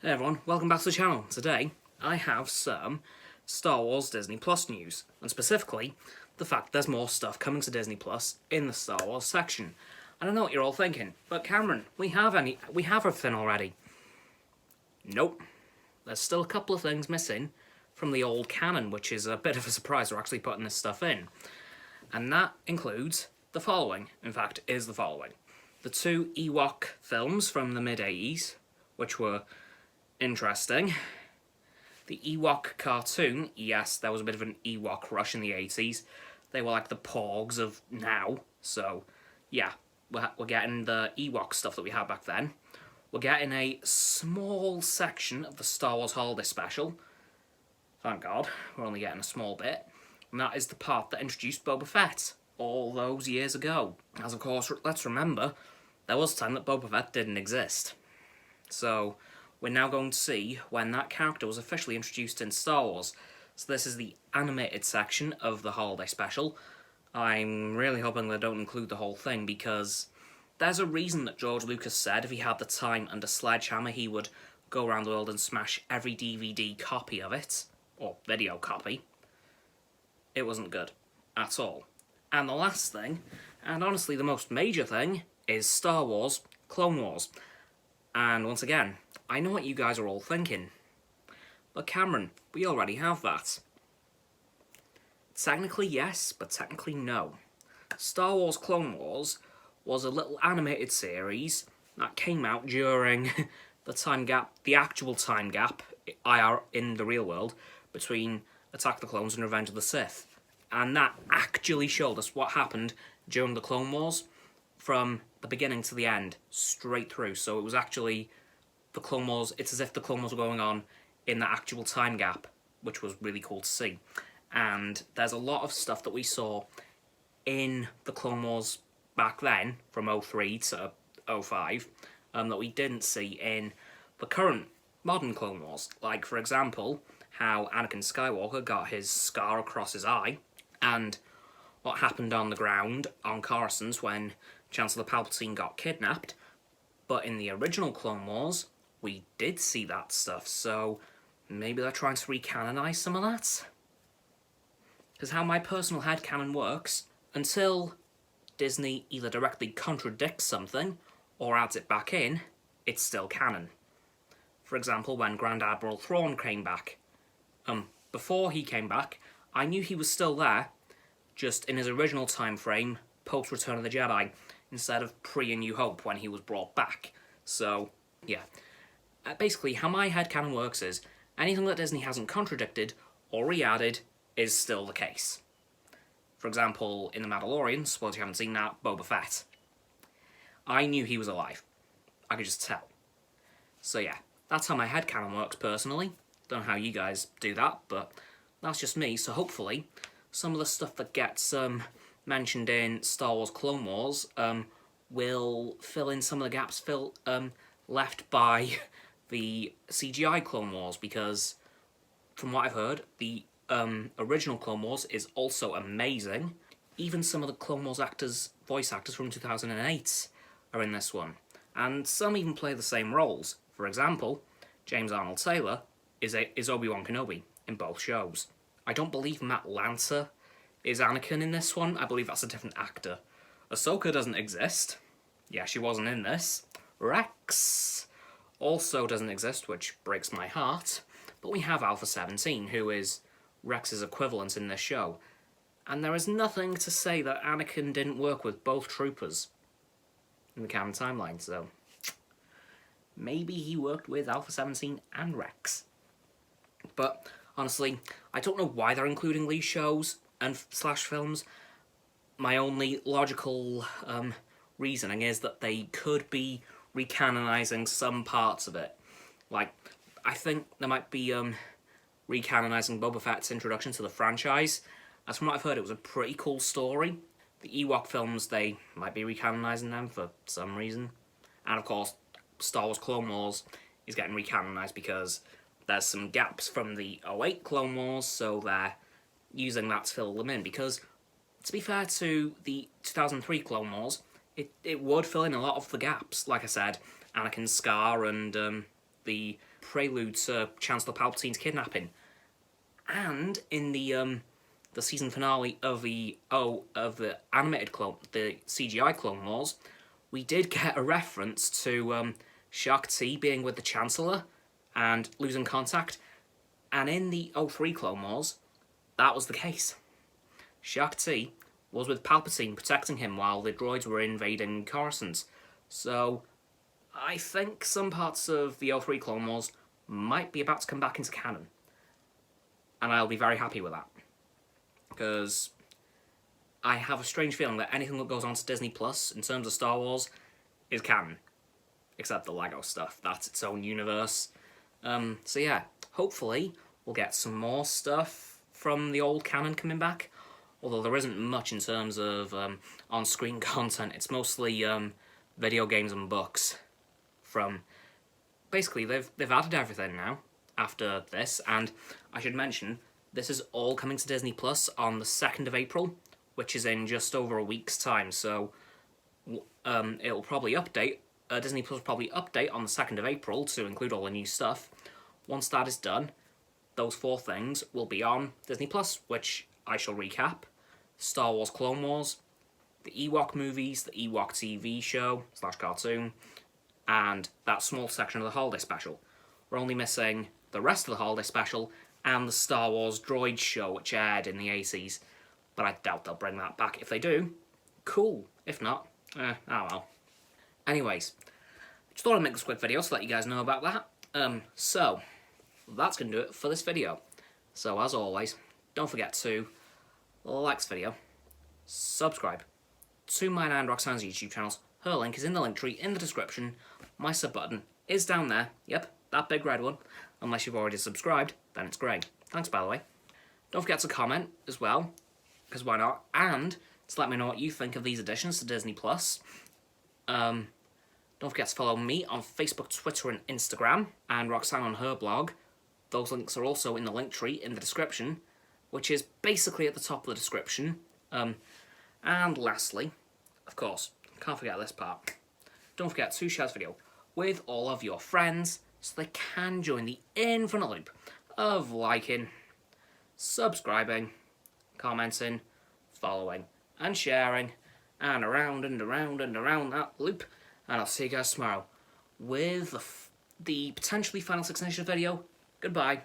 Hey everyone, welcome back to the channel. Today, I have some Star Wars Disney Plus news, and specifically, the fact there's more stuff coming to Disney Plus in the Star Wars section. I don't know what you're all thinking, but Cameron, we have everything already. Nope. There's still a couple of things missing from the old canon, which is a bit of a surprise we're actually putting this stuff in. And that includes the following. In fact, is the following. The two Ewok films from the mid-80s, which were interesting. The Ewok cartoon, yes, there was a bit of an Ewok rush in the 80s. They were like the Porgs of now, so yeah, we're getting the Ewok stuff that we had back then. We're getting a small section of the Star Wars Holiday Special. Thank God, we're only getting a small bit. And that is the part that introduced Boba Fett all those years ago. As of course, let's remember, there was a time that Boba Fett didn't exist. So we're now going to see when that character was officially introduced in Star Wars. So this is the animated section of the Holiday Special. I'm really hoping they don't include the whole thing, because there's a reason that George Lucas said if he had the time and a sledgehammer he would go around the world and smash every DVD copy of it, or video copy. It wasn't good at all. And the last thing, and honestly the most major thing, is Star Wars Clone Wars. And once again, I know what you guys are all thinking, but Cameron, we already have that. Technically yes, but technically no. Star Wars Clone Wars was a little animated series that came out during the time gap, the actual time gap, IR in the real world, between Attack of the Clones and Revenge of the Sith. And that actually showed us what happened during the Clone Wars from the beginning to the end, straight through. So it was actually the Clone Wars, it's as if the Clone Wars were going on in the actual time gap, which was really cool to see. And there's a lot of stuff that we saw in the Clone Wars back then, from 03 to 05, that we didn't see in the current modern Clone Wars. Like, for example, how Anakin Skywalker got his scar across his eye, and what happened on the ground on Coruscant when Chancellor Palpatine got kidnapped. But in the original Clone Wars, we did see that stuff, so maybe they're trying to recanonize some of that? Because how my personal headcanon works, until Disney either directly contradicts something or adds it back in, it's still canon. For example, when Grand Admiral Thrawn came back, before he came back, I knew he was still there, just in his original time frame, post Return of the Jedi, instead of pre A New Hope when he was brought back. So, yeah. Basically, how my headcanon works is, anything that Disney hasn't contradicted or re-added is still the case. For example, in The Mandalorian, suppose you haven't seen that, Boba Fett. I knew he was alive. I could just tell. So yeah, that's how my headcanon works personally. Don't know how you guys do that, but that's just me. So hopefully, some of the stuff that gets mentioned in Star Wars Clone Wars will fill in some of the gaps left by the CGI Clone Wars, because from what I've heard, the original Clone Wars is also amazing. Even some of the Clone Wars voice actors from 2008 are in this one. And some even play the same roles. For example, James Arnold Taylor is Obi-Wan Kenobi in both shows. I don't believe Matt Lanter is Anakin in this one. I believe that's a different actor. Ahsoka doesn't exist. Yeah, she wasn't in this. Rex also doesn't exist, which breaks my heart. But we have Alpha 17, who is Rex's equivalent in this show. And there is nothing to say that Anakin didn't work with both troopers in the canon timeline, so maybe he worked with Alpha 17 and Rex. But honestly, I don't know why they're including these shows and slash films. My only logical reasoning is that they could be recanonizing some parts of it. Like, I think they might be recanonizing Boba Fett's introduction to the franchise. As from what I've heard, it was a pretty cool story. The Ewok films, they might be recanonizing them for some reason. And of course, Star Wars Clone Wars is getting recanonized because there's some gaps from the 08 Clone Wars, so they're using that to fill them in. Because, to be fair to the 2003 Clone Wars, it would fill in a lot of the gaps. Like I said, Anakin's scar and the prelude to Chancellor Palpatine's kidnapping. And in the season finale of the animated the CGI Clone Wars, we did get a reference to Shaak Ti being with the Chancellor and losing contact. And in the 03 Clone Wars, that was the case. Shaak Ti was with Palpatine protecting him while the droids were invading Coruscant. So I think some parts of the 03 Clone Wars might be about to come back into canon. And I'll be very happy with that. Because I have a strange feeling that anything that goes on to Disney Plus in terms of Star Wars is canon. Except the Lego stuff. That's its own universe. So yeah, hopefully we'll get some more stuff from the old canon coming back. Although there isn't much in terms of on-screen content. It's mostly video games and books. Basically, they've added everything now after this, and I should mention this is all coming to Disney Plus on the 2nd of April, which is in just over a week's time. So it'll probably update. Disney Plus will probably update on the 2nd of April to include all the new stuff. Once that is done, those 4 things will be on Disney Plus, which I shall recap: Star Wars Clone Wars, the Ewok movies, the Ewok TV show / cartoon, and that small section of the holiday special. We're only missing the rest of the holiday special and the Star Wars Droid show, which aired in the 80s. But I doubt they'll bring that back. If they do, cool. If not, oh well. Anyways, just thought I'd make this quick video to let you guys know about that. So, that's going to do it for this video. So, as always, don't forget to like this video, subscribe to mine and Roxanne's YouTube channels. Her link is in the link tree in the description. My sub button is down there. Yep, that big red one. Unless you've already subscribed, then it's grey. Thanks, by the way. Don't forget to comment as well, because why not? And to let me know what you think of these additions to Disney Plus. Don't forget to follow me on Facebook, Twitter, and Instagram, and Roxanne on her blog. Those links are also in the link tree in the description, which is basically at the top of the description. And lastly, of course, can't forget this part. Don't forget to share this video with all of your friends so they can join the infinite loop of liking, subscribing, commenting, following, and sharing, and around and around and around that loop. And I'll see you guys tomorrow with the potentially Final 6 Initiative video. Goodbye.